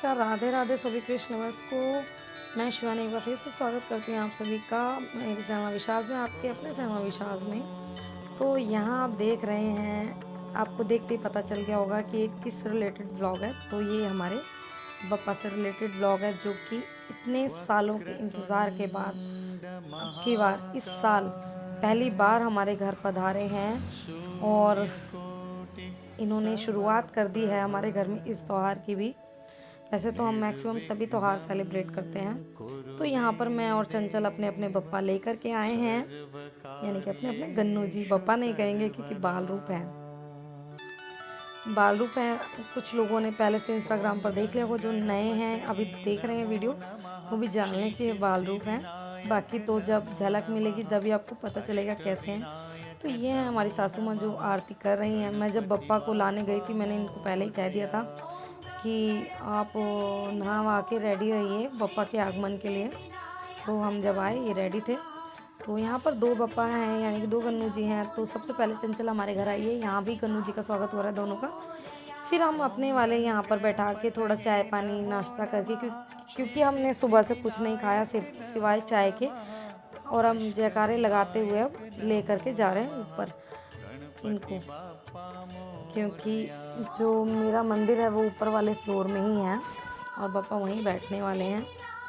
नमस्कार, राधे राधे सभी कृष्णवश को। मैं शिवानी एक बार फिर से स्वागत करती हूँ आप सभी का मेरे चैनल विशाज में, आपके अपने चैनल विशाज में। तो यहाँ आप देख रहे हैं, आपको देखते ही पता चल गया होगा कि एक किस रिलेटेड ब्लॉग है। तो ये हमारे बप्पा से रिलेटेड ब्लॉग है, जो कि इतने सालों के इंतज़ार के बाद अब की बार इस साल पहली बार हमारे घर पधारे हैं और इन्होंने शुरुआत कर दी है हमारे घर में इस त्यौहार की भी। वैसे तो हम मैक्सिमम सभी त्यौहार सेलिब्रेट करते हैं। तो यहाँ पर मैं और चंचल अपने अपने बप्पा लेकर के आए हैं, यानी कि अपने अपने गन्नू जी। बप्पा नहीं कहेंगे क्योंकि बाल रूप है, बाल रूप है। कुछ लोगों ने पहले से इंस्टाग्राम पर देख लिया हो, जो नए हैं अभी देख रहे हैं वीडियो, वो भी जान लें कि ये बाल रूप है। बाकी तो जब झलक मिलेगी तभी आपको पता चलेगा कैसे हैं। तो ये है हमारी सासू माँ जो आरती कर रही हैं। मैं जब बप्पा को लाने गई थी, मैंने इनको पहले ही कह दिया था कि आप नहा वहा के रेडी रहिए बप्पा के आगमन के लिए। तो हम जब आए ये रेडी थे। तो यहाँ पर दो बप्पा हैं, यानी कि दो गन्नू जी हैं। तो सबसे पहले चंचल हमारे घर आई है, यहाँ भी गन्नू जी का स्वागत हो रहा है दोनों का। फिर हम अपने वाले यहाँ पर बैठा के थोड़ा चाय पानी नाश्ता करके, क्योंकि हमने सुबह से कुछ नहीं खाया सिर्फ सिवाय चाय के, और हम जयकारे लगाते हुए अब ले करके जा रहे हैं ऊपर इनको, क्योंकि जो मेरा मंदिर है वो ऊपर वाले फ्लोर में ही है और बप्पा वहीं बैठने वाले हैं।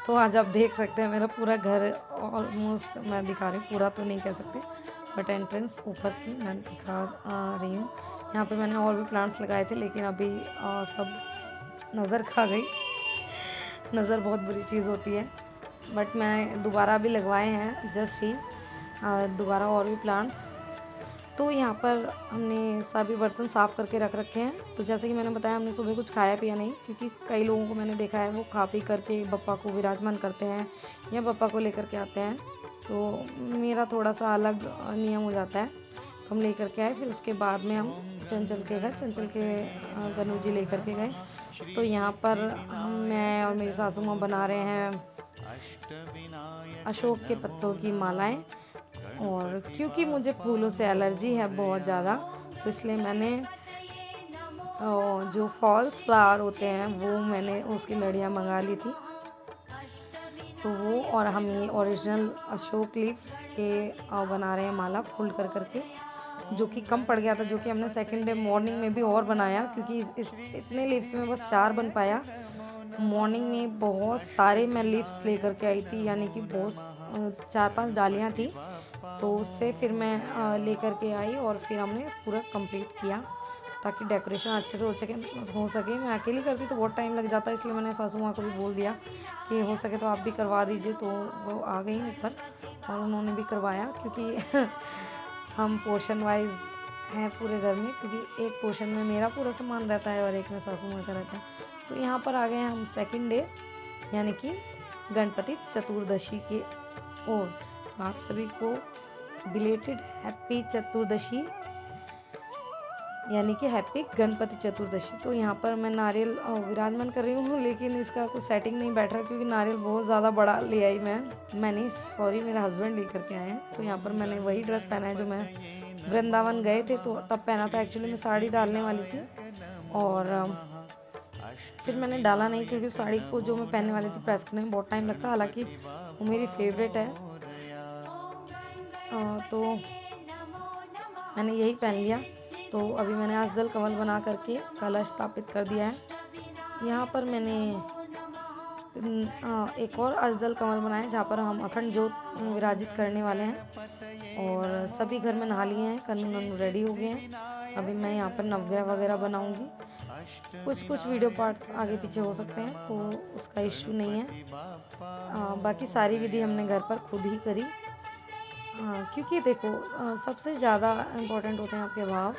तो आज आप देख सकते हैं मेरा पूरा घर ऑलमोस्ट मैं दिखा रही हूँ, पूरा तो नहीं कह सकते, बट एंट्रेंस ऊपर की मैं दिखा रही हूँ। यहाँ पे मैंने और भी प्लांट्स लगाए थे, लेकिन अभी सब नज़र खा गई। नज़र बहुत बुरी चीज़ होती है, बट मैं दोबारा भी लगवाए हैं जस्ट ही, दोबारा और भी प्लांट्स। तो यहाँ पर हमने सभी बर्तन साफ़ करके रख रखे हैं। तो जैसे कि मैंने बताया, हमने सुबह कुछ खाया पिया नहीं, क्योंकि कई लोगों को मैंने देखा है वो खा पी करके बप्पा को विराजमान करते हैं या बप्पा को लेकर के आते हैं। तो मेरा थोड़ा सा अलग नियम हो जाता है। तो हम ले करके आए, फिर उसके बाद में हम चंचल के घर, चंचल के गन्नू जी ले करके गए। तो यहाँ पर मैं और मेरी सासू माँ बना रहे हैं अशोक के पत्तों की मालाएं। और क्योंकि मुझे फूलों से एलर्जी है बहुत ज़्यादा, तो इसलिए मैंने जो फॉल्स फ्लावर होते हैं वो मैंने उसकी लड़ियाँ मंगा ली थी। तो वो, और हम ये ओरिजिनल अशोक लीव्स के बना रहे हैं माला फोल्ड कर करके, जो कि कम पड़ गया था, जो कि हमने सेकंड डे मॉर्निंग में भी और बनाया, क्योंकि इतने लीव्स में बस 4 बन पाया। मॉर्निंग में बहुत सारे मैं लीव्स लेकर के आई थी, यानी कि बहुत 4-5 डालियाँ थी। तो उससे फिर मैं लेकर के आई और फिर हमने पूरा कंप्लीट किया, ताकि डेकोरेशन अच्छे से हो सके। मैं अकेली करती तो बहुत टाइम लग जाता, इसलिए मैंने सासू माँ को भी बोल दिया कि हो सके तो आप भी करवा दीजिए। तो वो आ गई ऊपर और उन्होंने भी करवाया, क्योंकि हम पोर्शन वाइज हैं पूरे घर में, क्योंकि एक पोर्शन में मेरा पूरा सामान रहता है और एक में सासू माँ का रहता है। तो यहाँ पर आ गए हैं हम सेकंड डे, यानी कि गणपति चतुर्दशी के ओर। तो आप सभी को बिलेटेड हैप्पी चतुर्दशी, यानी कि हैप्पी गणपति चतुर्दशी। तो यहाँ पर मैं नारियल विराजमान कर रही हूँ, लेकिन इसका कुछ सेटिंग नहीं बैठ रहा, क्योंकि नारियल बहुत ज़्यादा बड़ा ले आई मैंने सॉरी मेरे हस्बैंड लेकर के आए हैं। तो यहाँ पर मैंने वही ड्रेस पहना है जो मैं वृंदावन गए थे तो तब पहना था। एक्चुअली मैं साड़ी डालने वाली थी और फिर मैंने डाला नहीं, क्योंकि साड़ी को जो मैं पहनने वाली थी प्रेस करने में बहुत टाइम लगता, हालांकि वो मेरी फेवरेट है। तो मैंने यही पहन लिया। तो अभी मैंने अष्टदल कमल बना करके कलश स्थापित कर दिया है। यहाँ पर मैंने एक और अष्टदल कमल बनाया, जहाँ पर हम अखंड ज्योत विराजित करने वाले हैं। और सभी घर में नहा लिए हैं, कन्नू रेडी हो गए हैं। अभी मैं यहाँ पर नवग्रह वगैरह बनाऊँगी। कुछ वीडियो पार्ट्स आगे पीछे हो सकते हैं, तो उसका इश्यू नहीं है। बाकी सारी विधि हमने घर पर खुद ही करी। क्योंकि देखो, सबसे ज़्यादा इम्पोर्टेंट होते हैं आपके भाव,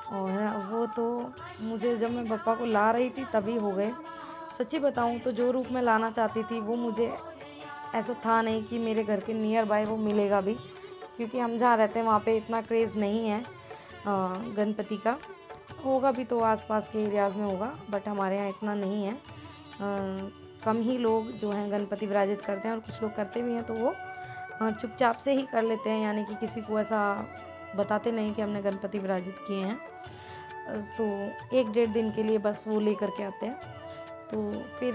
और वो तो मुझे जब मैं बप्पा को ला रही थी तभी हो गए। सच्ची बताऊं तो जो रूप मैं लाना चाहती थी वो मुझे ऐसा था नहीं कि मेरे घर के नियर बाय वो मिलेगा भी, क्योंकि हम जहाँ रहते हैं वहाँ पे इतना क्रेज़ नहीं है गणपति का। होगा भी तो आसपास के एरियाज़ में होगा, बट हमारे यहाँ इतना नहीं है। कम ही लोग जो हैं गणपति विराजित करते हैं, और कुछ लोग करते भी हैं तो वो चुपचाप से ही कर लेते हैं, यानी कि किसी को ऐसा बताते नहीं कि हमने गणपति विराजित किए हैं। तो 1-1.5 दिन के लिए बस वो ले करके आते हैं। तो फिर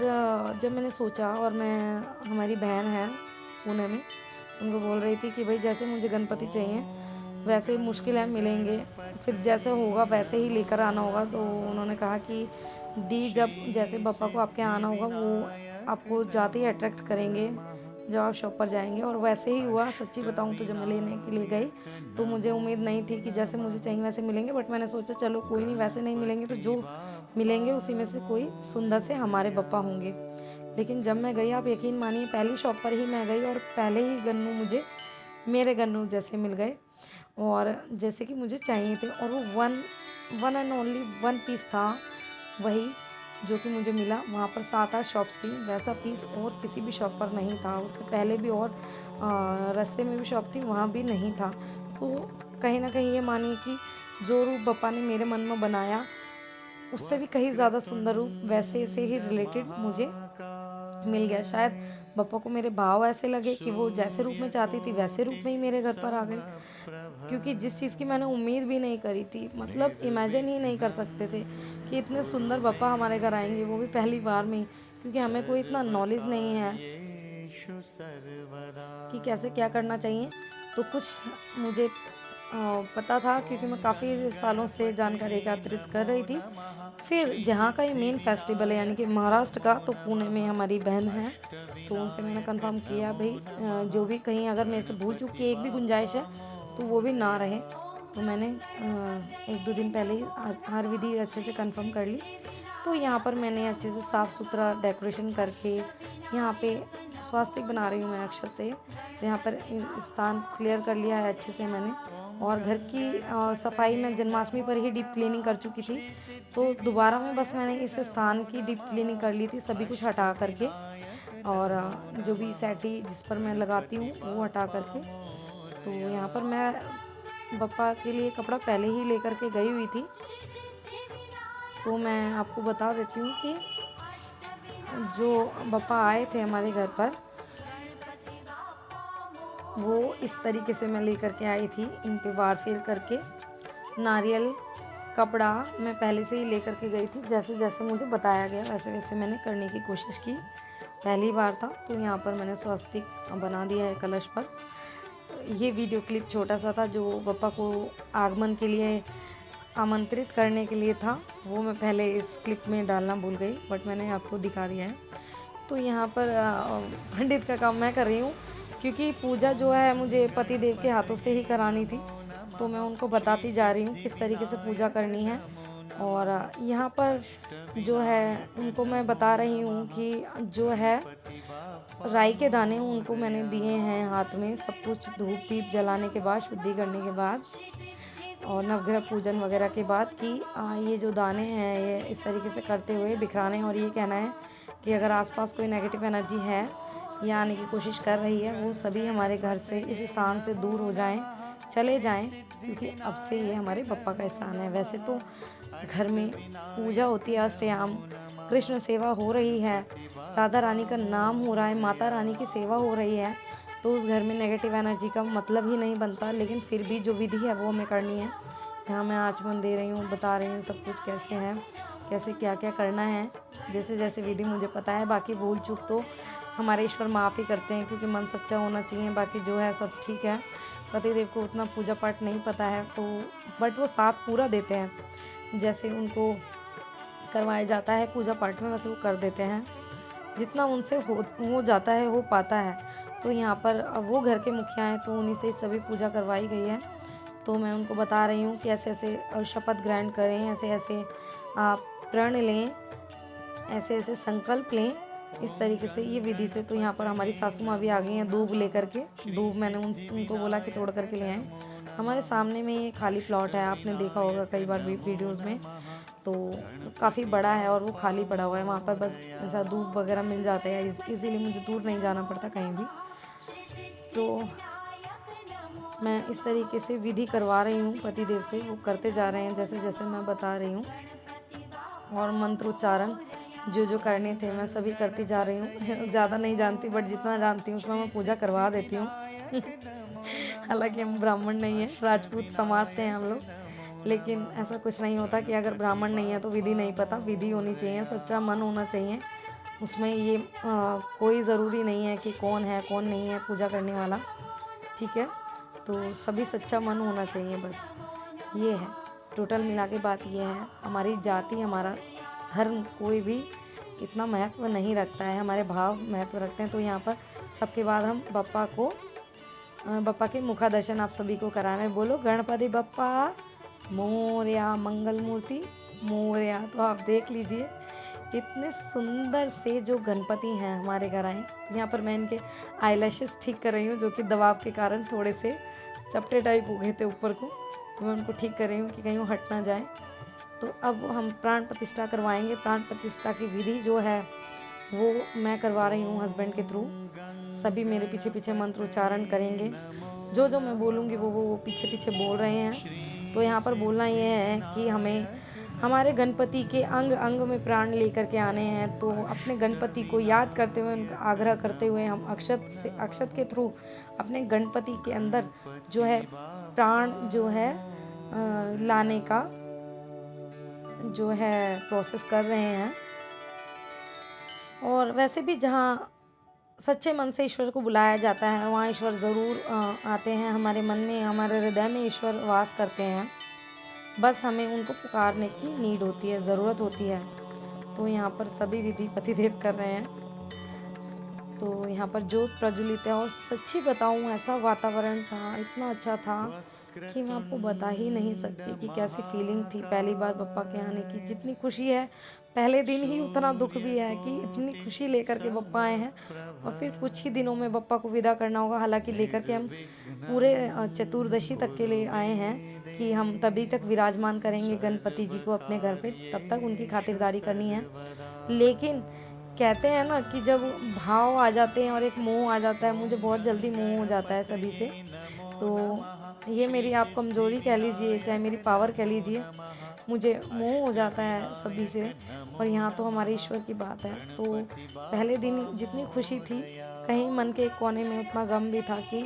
जब मैंने सोचा, और मैं, हमारी बहन है पुणे में, उनको बोल रही थी कि भाई जैसे मुझे गणपति चाहिए वैसे मुश्किल है मिलेंगे, फिर जैसे होगा वैसे ही लेकर आना होगा। तो उन्होंने कहा कि दी, जब जैसे पापा को आपके आना होगा वो आपको जाते ही अट्रैक्ट करेंगे जब आप शॉप पर जाएंगे। और वैसे ही हुआ। सच्ची बताऊं तो जब मैं लेने के लिए गई तो मुझे उम्मीद नहीं थी कि जैसे मुझे चाहिए वैसे मिलेंगे, बट मैंने सोचा चलो कोई नहीं, वैसे नहीं मिलेंगे तो जो मिलेंगे उसी में से कोई सुंदर से हमारे पापा होंगे। लेकिन जब मैं गई, आप यकीन मानिए, पहली शॉप पर ही मैं गई और पहले ही गन्नू मुझे मेरे गन्नू जैसे मिल गए और जैसे कि मुझे चाहिए थे। और वो one and only one piece था वही जो कि मुझे मिला। वहाँ पर 7-8 शॉप्स थी, वैसा पीस और किसी भी शॉप पर नहीं था। उससे पहले भी और रास्ते में भी शॉप थी, वहाँ भी नहीं था। तो कहीं ना कहीं ये मानिए कि जो रूप पापा ने मेरे मन में बनाया उससे भी कहीं ज़्यादा सुंदर रूप वैसे से ही रिलेटेड मुझे मिल गया। शायद पापा को मेरे भाव ऐसे लगे कि वो जैसे रूप में चाहती थी वैसे रूप में ही मेरे घर पर आ गए, क्योंकि जिस चीज़ की मैंने उम्मीद भी नहीं करी थी, मतलब इमेजिन ही नहीं कर सकते थे कि इतने सुंदर पापा हमारे घर आएंगे, वो भी पहली बार में ही, क्योंकि हमें कोई इतना नॉलेज नहीं है कि कैसे क्या करना चाहिए। तो कुछ मुझे पता था क्योंकि मैं काफ़ी सालों से जानकारी एकत्रित कर रही थी। फिर जहाँ का ये मेन फेस्टिवल है यानी कि महाराष्ट्र का, तो पुणे में हमारी बहन है, तो उनसे मैंने कंफर्म किया भाई जो भी कहीं अगर मेरे से भूल चूक की एक भी गुंजाइश है तो वो भी ना रहे। तो मैंने 1-2 दिन पहले ही हर विधि अच्छे से कंफर्म कर ली। तो यहाँ पर मैंने अच्छे से साफ़ सुथरा डेकोरेशन करके यहाँ पे स्वास्तिक बना रही हूँ मैं अक्षर से। तो यहाँ पर स्थान क्लियर कर लिया है अच्छे से मैंने, और घर की सफाई मैं जन्माष्टमी पर ही डीप क्लीनिंग कर चुकी थी। तो दोबारा में बस मैंने इस स्थान की डीप क्लीनिंग कर ली थी, सभी कुछ हटा करके, और जो भी सैटी जिस पर मैं लगाती हूँ वो हटा करके। तो यहाँ पर मैं बप्पा के लिए कपड़ा पहले ही लेकर के गई हुई थी। तो मैं आपको बता देती हूँ कि जो बप्पा आए थे हमारे घर पर वो इस तरीके से मैं लेकर के आई थी। इन पे वार फेर करके नारियल कपड़ा मैं पहले से ही लेकर के गई थी, जैसे जैसे मुझे बताया गया वैसे वैसे मैंने करने की कोशिश की। पहली बार था तो यहाँ पर मैंने स्वस्तिक बना दिया है कलश पर। ये वीडियो क्लिप छोटा सा था जो बप्पा को आगमन के लिए आमंत्रित करने के लिए था, वो मैं पहले इस क्लिप में डालना भूल गई, बट मैंने आपको दिखा दिया है। तो यहाँ पर पंडित का काम मैं कर रही हूँ क्योंकि पूजा जो है मुझे पति देव के हाथों से ही करानी थी। तो मैं उनको बताती जा रही हूँ किस तरीके से पूजा करनी है। और यहाँ पर जो है उनको मैं बता रही हूँ कि जो है राई के दाने उनको मैंने दिए हैं हाथ में, सब कुछ धूप दीप जलाने के बाद, शुद्धि करने के बाद और नवग्रह पूजन वगैरह के बाद कि ये जो दाने हैं ये इस तरीके से करते हुए बिखराने, और ये कहना है कि अगर आसपास कोई नेगेटिव एनर्जी है या आने की कोशिश कर रही है वो सभी हमारे घर से, इस स्थान से दूर हो जाएं, चले जाएं, क्योंकि अब से ये हमारे पप्पा का स्थान है। वैसे तो घर में पूजा होती है, अष्टयाम कृष्ण सेवा हो रही है, राधा रानी का नाम हो रहा है, माता रानी की सेवा हो रही है, तो उस घर में नेगेटिव एनर्जी का मतलब ही नहीं बनता। लेकिन फिर भी जो विधि है वो हमें करनी है। यहाँ मैं आचमन दे रही हूँ, बता रही हूँ सब कुछ कैसे है, कैसे क्या क्या करना है, जैसे जैसे विधि मुझे पता है। बाकी भूल चूक तो हमारे ईश्वर माफ़ ही करते हैं क्योंकि मन सच्चा होना चाहिए। बाकी जो है सब ठीक है। पतिदेव को उतना पूजा पाठ नहीं पता है तो बट वो साथ पूरा देते हैं, जैसे उनको करवाया जाता है पूजा पाठ में वैसे वो कर देते हैं, जितना उनसे हो जाता है, हो पाता है। तो यहाँ पर वो घर के मुखिया हैं तो उन्हीं से सभी पूजा करवाई गई है। तो मैं उनको बता रही हूँ कि ऐसे ऐसे शपथ ग्रहण करें, ऐसे ऐसे आप प्रण लें, ऐसे ऐसे संकल्प लें, इस तरीके से ये विधि से। तो यहाँ पर हमारी सासू माँ भी आ गई हैं दूब लेकर के। दूब मैंने उनको बोला कि तोड़ करके ले आएँ। हमारे सामने में ये खाली प्लॉट है, आपने देखा होगा कई बार वीडियोज़ में, तो काफ़ी बड़ा है और वो खाली पड़ा हुआ है। वहाँ पर बस ऐसा दूब वगैरह मिल जाता है, इसीलिए मुझे दूर नहीं जाना पड़ता कहीं भी। तो मैं इस तरीके से विधि करवा रही हूँ पतिदेव से, वो करते जा रहे हैं जैसे जैसे मैं बता रही हूँ। और मंत्रोच्चारण जो जो करने थे मैं सभी करती जा रही हूँ। ज़्यादा नहीं जानती बट जितना जानती हूँ उसमें मैं पूजा करवा देती हूँ। हालांकि हम ब्राह्मण नहीं हैं, राजपूत समाज से हैं हम लोग, लेकिन ऐसा कुछ नहीं होता कि अगर ब्राह्मण नहीं है तो विधि नहीं पता। विधि होनी चाहिए, सच्चा मन होना चाहिए उसमें। ये कोई ज़रूरी नहीं है कि कौन है कौन नहीं है पूजा करने वाला, ठीक है। तो सभी सच्चा मन होना चाहिए, बस ये है। टोटल मिला के बात ये है, हमारी जाति, हमारा धर्म कोई भी इतना महत्व नहीं रखता है, हमारे भाव महत्व रखते हैं। तो यहाँ पर सबके बाद हम बप्पा के मुखा दर्शन आप सभी को करा रहे हैं। बोलो गणपति बप्पा मोरया, मंगल मूर्ति मोरया। तो आप देख लीजिए इतने सुंदर से जो गणपति हैं हमारे घर आए। यहाँ पर मैं इनके आईलैशेस ठीक कर रही हूँ, जो कि दबाव के कारण थोड़े से चपटे टाइप हो गए थे ऊपर को, तो मैं उनको ठीक कर रही हूँ कि कहीं वो हट ना जाए। तो अब हम प्राण प्रतिष्ठा करवाएंगे। प्राण प्रतिष्ठा की विधि जो है वो मैं करवा रही हूँ हस्बैंड के थ्रू। सभी मेरे पीछे पीछे मंत्र उच्चारण करेंगे, जो जो मैं बोलूँगी वो पीछे पीछे बोल रहे हैं। तो यहाँ पर बोलना ये है कि हमें हमारे गणपति के अंग अंग में प्राण लेकर के आने हैं। तो अपने गणपति को याद करते हुए, उनका आग्रह करते हुए हम अक्षत के थ्रू अपने गणपति के अंदर जो है प्राण जो है लाने का जो है प्रोसेस कर रहे हैं। और वैसे भी जहाँ सच्चे मन से ईश्वर को बुलाया जाता है वहाँ ईश्वर ज़रूर आते हैं। हमारे मन में, हमारे हृदय में ईश्वर वास करते हैं, बस हमें उनको पुकारने की नीड होती है, ज़रूरत होती है। तो यहाँ पर सभी विधि पतिदेव कर रहे हैं। तो यहाँ पर ज्योत प्रज्वलित है और सच्ची बताऊँ ऐसा वातावरण था, इतना अच्छा था कि मैं आपको बता ही नहीं सकती कि कैसी फीलिंग थी पहली बार बप्पा के आने की। जितनी खुशी है पहले दिन ही, उतना दुख भी है कि इतनी खुशी लेकर के बप्पा आए हैं और फिर कुछ ही दिनों में बप्पा को विदा करना होगा। हालांकि लेकर के हम पूरे चतुर्दशी तक के लिए आए हैं कि हम तभी तक विराजमान करेंगे गणपति जी को अपने घर पे, तब तक उनकी खातिरदारी करनी है। लेकिन कहते हैं ना कि जब भाव आ जाते हैं और एक मोह आ जाता है, मुझे बहुत जल्दी मोह हो जाता है सभी से। तो ये मेरी आप कमज़ोरी कह लीजिए, चाहे मेरी पावर कह लीजिए, मुझे मोह हो जाता है सभी से। और यहाँ तो हमारे ईश्वर की बात है। तो पहले दिन जितनी खुशी थी, कहीं मन के एक कोने में उतना गम भी था कि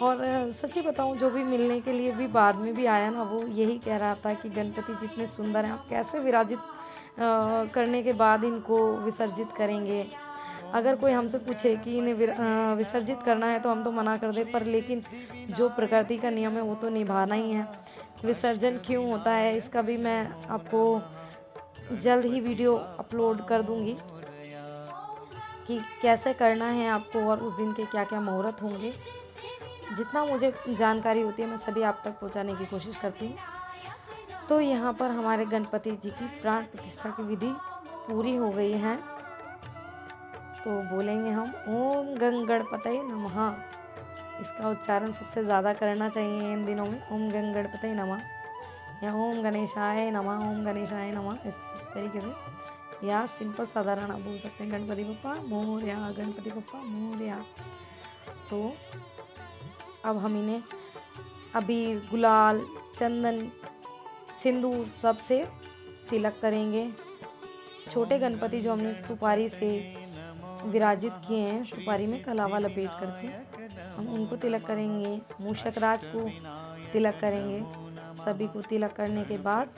और सच्ची बताऊँ जो भी मिलने के लिए भी बाद में भी आया ना, वो यही कह रहा था कि गणपति जितने सुंदर हैं, आप कैसे विराजित करने के बाद इनको विसर्जित करेंगे। अगर कोई हमसे पूछे कि इन्हें विसर्जित करना है तो हम तो मना कर दे, पर लेकिन जो प्रकृति का नियम है वो तो निभाना ही है। विसर्जन क्यों होता है इसका भी मैं आपको जल्द ही वीडियो अपलोड कर दूंगी कि कैसे करना है आपको और उस दिन के क्या क्या मुहूर्त होंगे। जितना मुझे जानकारी होती है मैं सभी आप तक पहुंचाने की कोशिश करती हूँ। तो यहाँ पर हमारे गणपति जी की प्राण प्रतिष्ठा की विधि पूरी हो गई है। तो बोलेंगे हम ओम गंग गणपतये नमः। इसका उच्चारण सबसे ज़्यादा करना चाहिए इन दिनों में, ओम गंग गणपतये नमः या ओम गणेशाय नमः, ओम गणेशाय नमः, इस तरीके से। या सिंपल साधारण आप बोल सकते हैं गणपति बप्पा मोरया, गणपति बप्पा मोरया। तो अब हम इन्हें अबीर, गुलाल, चंदन, सिंदूर सब से तिलक करेंगे। छोटे गणपति जो हमने सुपारी से विराजित किए हैं, सुपारी में कलावा लपेट करके हम उनको तिलक करेंगे। मूषक राज को तिलक करेंगे। सभी को तिलक करने के बाद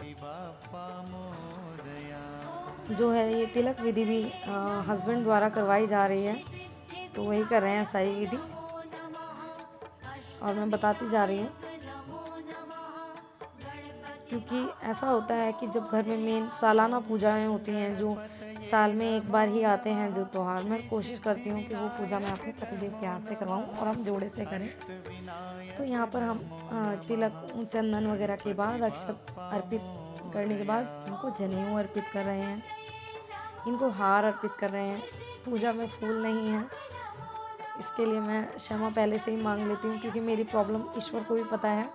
जो है ये तिलक विधि भी हस्बैंड द्वारा करवाई जा रही है। तो वही कर रहे हैं सारी विधि और मैं बताती जा रही हूँ, क्योंकि ऐसा होता है कि जब घर में मेन सालाना पूजाएं होती हैं, जो साल में एक बार ही आते हैं जो त्यौहार, मैं कोशिश करती हूँ कि वो पूजा मैं अपने पतिदेव के हाथ से करवाऊँ और हम जोड़े से करें। तो यहाँ पर हम तिलक, चंदन वगैरह के बाद, अक्षत अर्पित करने के बाद इनको जनेऊ अर्पित कर रहे हैं, इनको हार अर्पित कर रहे हैं। पूजा में फूल नहीं है, इसके लिए मैं क्षमा पहले से ही मांग लेती हूँ, क्योंकि मेरी प्रॉब्लम ईश्वर को भी पता है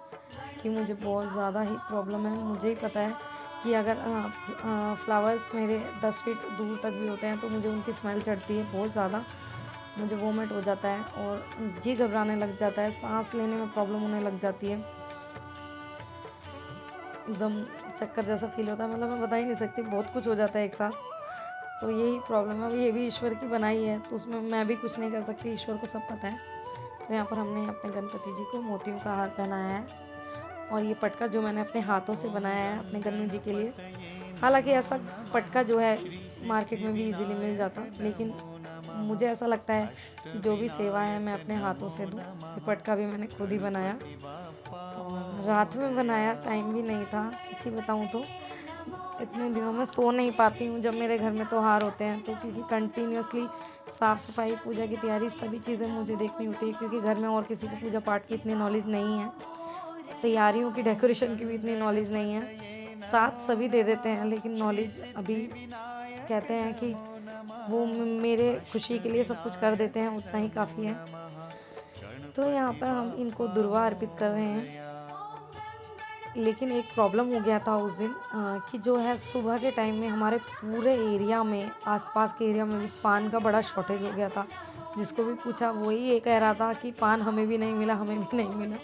कि मुझे बहुत ज़्यादा ही प्रॉब्लम है। मुझे ही पता है कि अगर फ्लावर्स मेरे 10 फीट दूर तक भी होते हैं तो मुझे उनकी स्मेल चढ़ती है बहुत ज़्यादा, मुझे वोमिट हो जाता है और जी घबराने लग जाता है, सांस लेने में प्रॉब्लम होने लग जाती है, एकदम चक्कर जैसा फील होता है। मतलब मैं बता ही नहीं सकती, बहुत कुछ हो जाता है एक साथ। तो यही प्रॉब्लम है। ये भी ईश्वर की बनाई है, तो उसमें मैं भी कुछ नहीं कर सकती, ईश्वर को सब पता है। तो यहाँ पर हमने अपने गणपति जी को मोतियों का हार पहनाया है और ये पटका जो मैंने अपने हाथों से बनाया है अपने गन्नू जी के लिए। हालांकि ऐसा पटका जो है मार्केट में भी इजीली मिल जाता, लेकिन मुझे ऐसा लगता है कि जो भी सेवा है मैं अपने हाथों से दूँ। ये पटका भी मैंने खुद ही बनाया और रात में बनाया, टाइम भी नहीं था सच्ची बताऊँ तो। इतने दिनों में सो नहीं पाती हूँ जब मेरे घर में त्योहार होते हैं तो, क्योंकि कंटिन्यूअसली साफ़ सफाई, पूजा की तैयारी, सभी चीज़ें मुझे देखनी होती है, क्योंकि घर में और किसी को पूजा पाठ की इतनी नॉलेज नहीं है, तैयारियों की, डेकोरेशन की भी इतनी नॉलेज नहीं है। साथ सभी दे देते हैं लेकिन नॉलेज अभी कहते हैं कि वो मेरे खुशी के लिए सब कुछ कर देते हैं, उतना ही काफ़ी है। तो यहाँ पर हम इनको दुर्वा अर्पित कर रहे हैं। लेकिन एक प्रॉब्लम हो गया था उस दिन कि जो है सुबह के टाइम में हमारे पूरे एरिया में, आसपास के एरिया में भी पान का बड़ा शॉर्टेज हो गया था। जिसको भी पूछा वही ये कह रहा था कि पान हमें भी नहीं मिला, हमें भी नहीं मिला।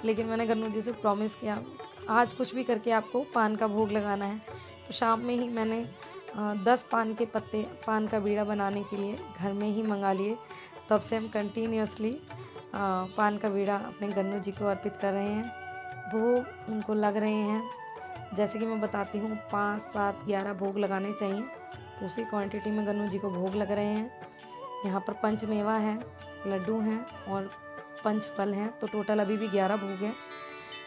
लेकिन मैंने गन्नू जी से प्रॉमिस किया आज कुछ भी करके आपको पान का भोग लगाना है। तो शाम में ही मैंने 10 पान के पत्ते पान का बीड़ा बनाने के लिए घर में ही मंगा लिए। तब से हम कंटिन्यूअसली पान का बीड़ा अपने गन्नू जी को अर्पित कर रहे हैं। भोग उनको लग रहे हैं, जैसे कि मैं बताती हूँ 5, 7, 11 भोग लगाने चाहिए, तो उसी क्वांटिटी में गन्नू जी को भोग लग रहे हैं। यहाँ पर पंचमेवा है, लड्डू हैं और पंच फल हैं, तो टोटल अभी भी 11 भोग हैं।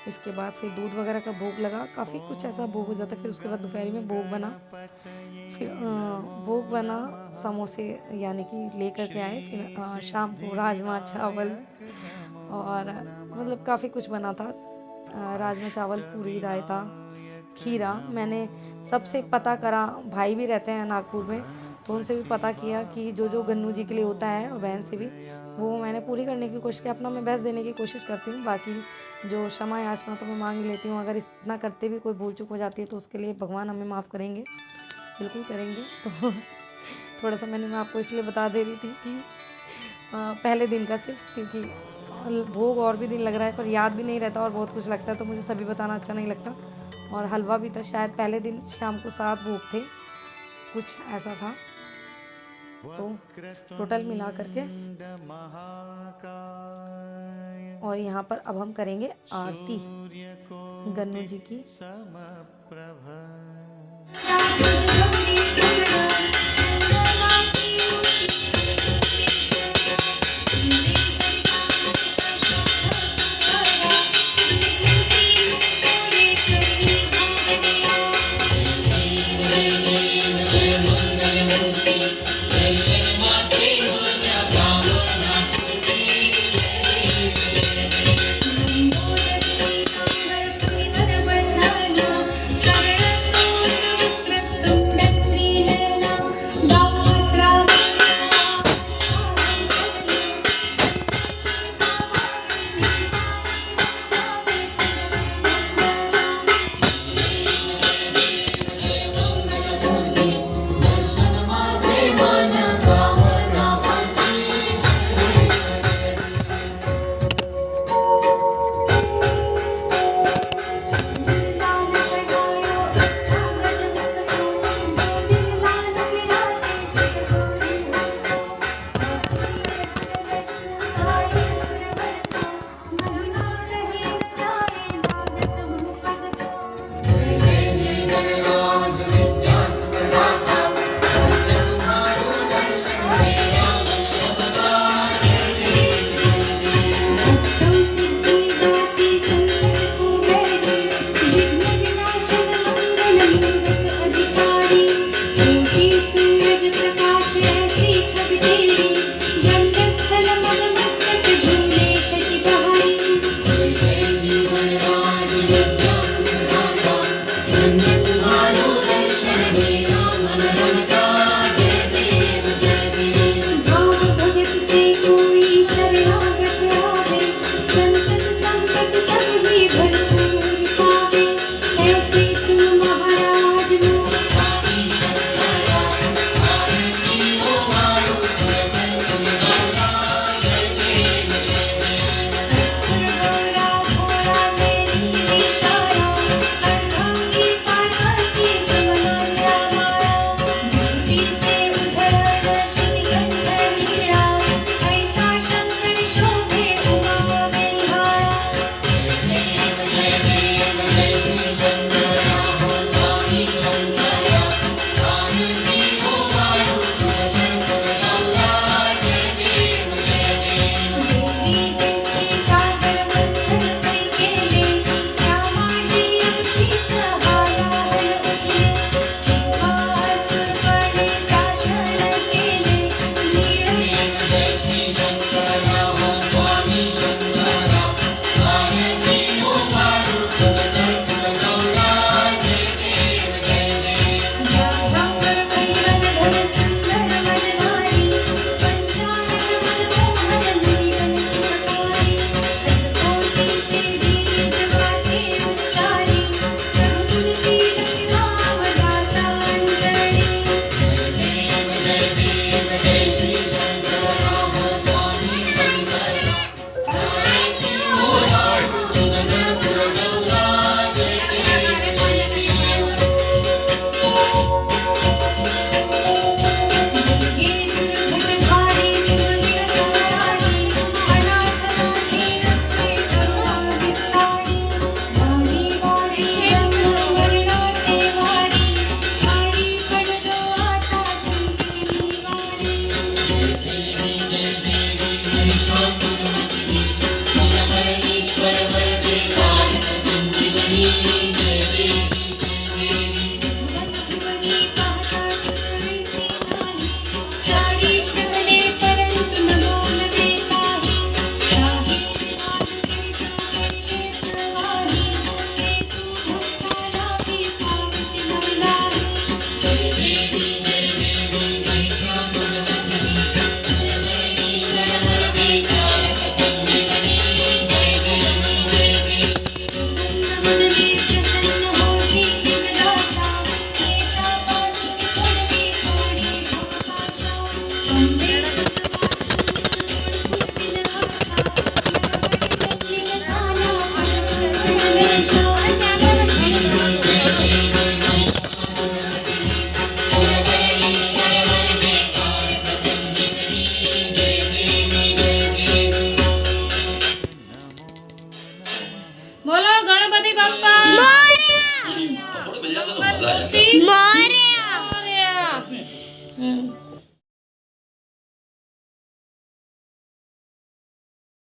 इसके बाद फिर दूध वगैरह का भोग लगा, काफ़ी कुछ ऐसा भोग हो जाता है। फिर उसके बाद दोपहर में भोग बना, फिर भोग बना, समोसे यानी कि लेकर के आए। फिर शाम को राजमा चावल और मतलब काफ़ी कुछ बना था। राजमा चावल, पूरी, रायता, खीरा। मैंने सबसे पता करा, भाई भी रहते हैं नागपुर में, तो उनसे भी पता किया कि जो जो गन्नू जी के लिए होता है, और बहन से भी, वो मैंने पूरी करने की कोशिश की, अपना मैं बेस्ट देने की कोशिश करती हूँ। बाकी जो क्षमा याचना तो मैं मांग ही लेती हूँ, अगर इतना करते भी कोई भूल चूक हो जाती है तो उसके लिए भगवान हमें माफ़ करेंगे, बिल्कुल करेंगे। तो थोड़ा सा मैं आपको इसलिए बता दे रही थी कि पहले दिन का सिर्फ, क्योंकि भोग और भी दिन लग रहा है पर याद भी नहीं रहता और बहुत कुछ लगता है, तो मुझे सभी बताना अच्छा नहीं लगता। और हलवा भी था, शायद पहले दिन शाम को 7 भोग थे, कुछ ऐसा था। तो टोटल मिला करके, और यहाँ पर अब हम करेंगे आरती गन्नू जी की।